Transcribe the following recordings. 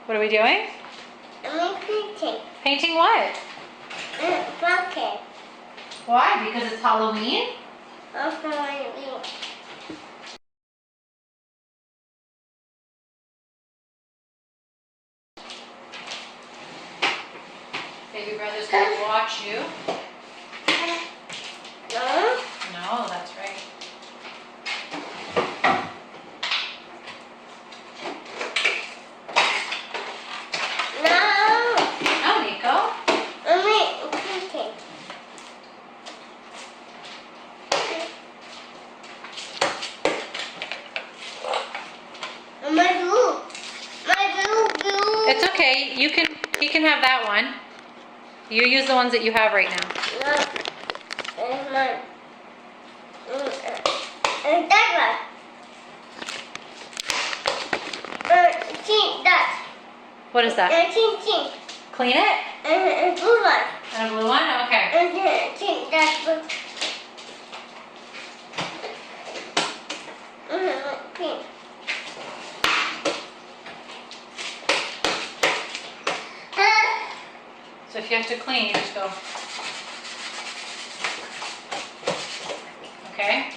What are we doing? I'm painting. Painting what? Pumpkin. Why? Because it's Halloween? Halloween. Baby brother's gonna watch you. No? No, that's right. No. No, Nico. I'm painting. My blue. My blue. It's okay. He can have that one. You use the ones that you have right now. No. And mine. And that one. Clean that. What is that? Clean. Clean it? And blue one. And a blue one? Okay. And clean that one. Clean. So if you have to clean, you just go. Okay?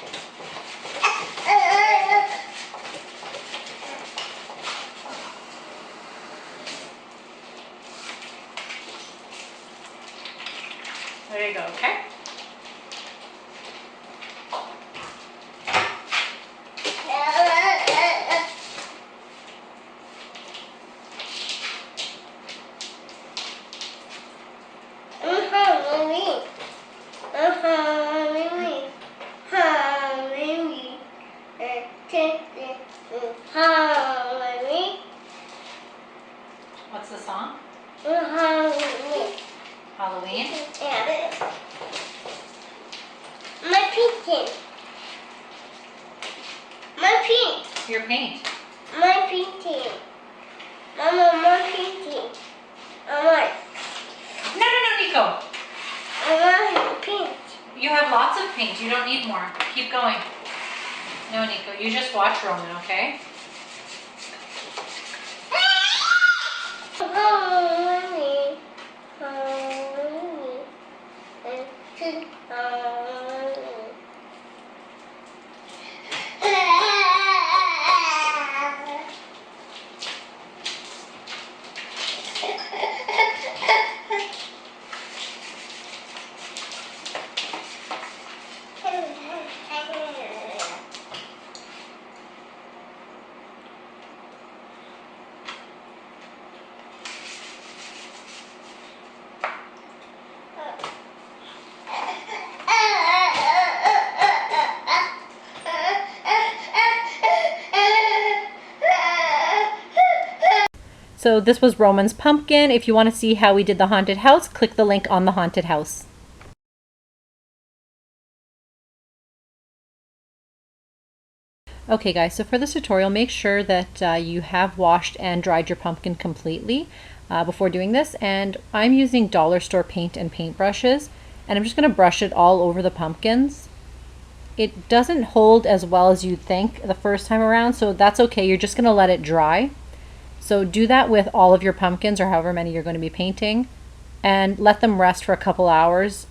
There you go, okay? What's the song? Halloween? Yeah. My painting. My paint. Your paint. My painting. Mama, my painting. I No, Nico. want paint. You have lots of paint. You don't need more. Keep going. No, Nico. You just watch Roman, okay? Halloween. So this was Roman's pumpkin. If you want to see how we did the haunted house, click the link on the haunted house. Okay guys, so for this tutorial, make sure that you have washed and dried your pumpkin completely before doing this. And I'm using dollar store paint and paint brushes, and I'm just going to brush it all over the pumpkins. It doesn't hold as well as you'd think the first time around, so that's okay. You're just going to let it dry. So do that with all of your pumpkins or however many you're going to be painting, and let them rest for a couple hours.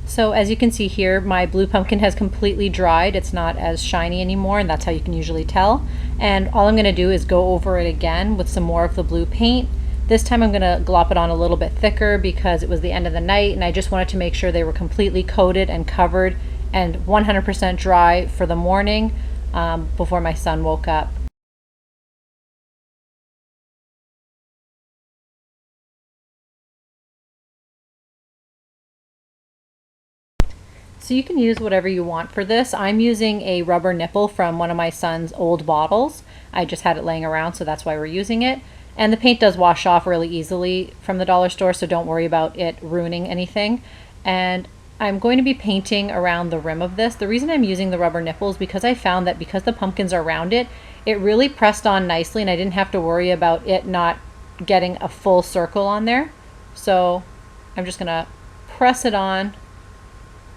So as you can see here, my blue pumpkin has completely dried. It's not as shiny anymore, and that's how you can usually tell. And all I'm going to do is go over it again with some more of the blue paint. This time I'm going to glop it on a little bit thicker because it was the end of the night, and I just wanted to make sure they were completely coated and covered and 100% dry for the morning before my son woke up. So you can use whatever you want for this. I'm using a rubber nipple from one of my son's old bottles. I just had it laying around, so that's why we're using it. And the paint does wash off really easily from the dollar store, so don't worry about it ruining anything. And I'm going to be painting around the rim of this. The reason I'm using the rubber nipple is because I found that because the pumpkins are rounded, it really pressed on nicely, and I didn't have to worry about it not getting a full circle on there. So I'm just going to press it on,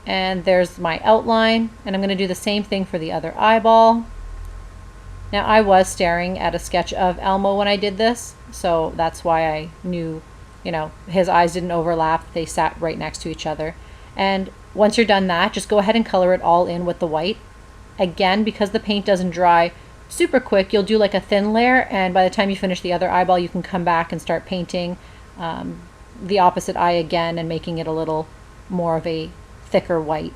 and there's my outline, and I'm going to do the same thing for the other eyeball. Now I was staring at a sketch of Elmo when I did this, so that's why I knew, his eyes didn't overlap. They sat right next to each other. And once you're done that, just go ahead and color it all in with the white. Again, because the paint doesn't dry super quick, you'll do like a thin layer, and by the time you finish the other eyeball, you can come back and start painting the opposite eye again and making it a little more of a thicker white.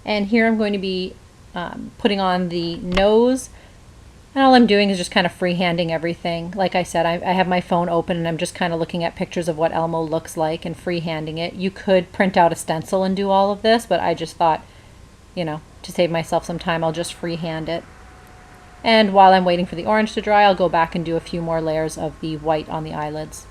And here I'm going to be putting on the nose. And all I'm doing is just kind of freehanding everything. Like I said, I have my phone open and I'm just kind of looking at pictures of what Elmo looks like and freehanding it. You could print out a stencil and do all of this, but I just thought, to save myself some time, I'll just freehand it. And while I'm waiting for the orange to dry, I'll go back and do a few more layers of the white on the eyelids.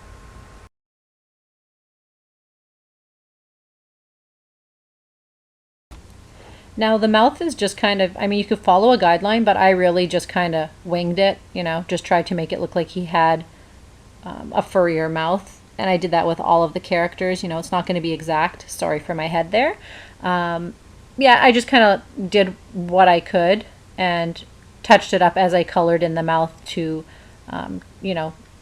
Now the mouth is just kind of, you could follow a guideline, but I really just kind of winged it, just tried to make it look like he had a furrier mouth. And I did that with all of the characters. It's not going to be exact. Sorry for my head there. Yeah, I just kind of did what I could and touched it up as I colored in the mouth to,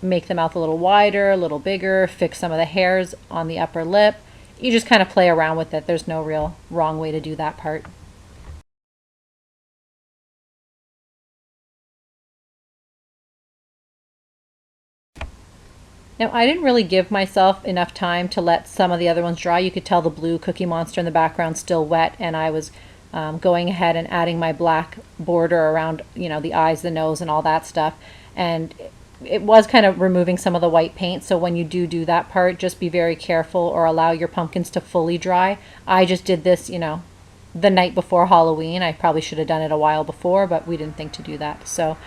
make the mouth a little wider, a little bigger, fix some of the hairs on the upper lip. You just kind of play around with it. There's no real wrong way to do that part. Now, I didn't really give myself enough time to let some of the other ones dry. You could tell the blue Cookie Monster in the background still wet, and I was going ahead and adding my black border around, the eyes, the nose, and all that stuff. And it was kind of removing some of the white paint, so when you do that part, just be very careful or allow your pumpkins to fully dry. I just did this, the night before Halloween. I probably should have done it a while before, but we didn't think to do that. So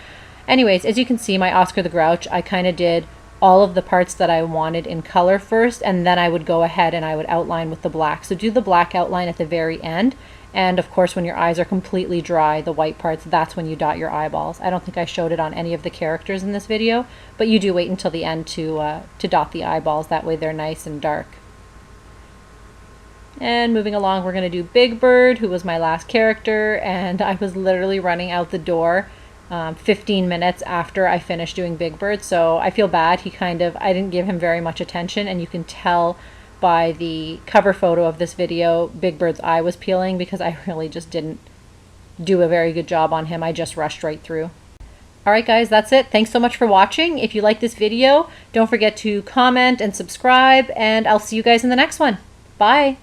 anyways, as you can see, my Oscar the Grouch, I kind of did all of the parts that I wanted in color first, and then I would go ahead and I would outline with the black. So do the black outline at the very end, and of course when your eyes are completely dry, the white parts, that's when you dot your eyeballs. I don't think I showed it on any of the characters in this video, but you do wait until the end to dot the eyeballs. That way they're nice and dark. And moving along, we're going to do Big Bird, who was my last character, and I was literally running out the door 15 minutes after I finished doing Big Bird, so I feel bad. I didn't give him very much attention, and you can tell by the cover photo of this video, Big Bird's eye was peeling because I really just didn't do a very good job on him. I just rushed right through. Alright guys, that's it. Thanks so much for watching. If you like this video, don't forget to comment and subscribe, and I'll see you guys in the next one. Bye!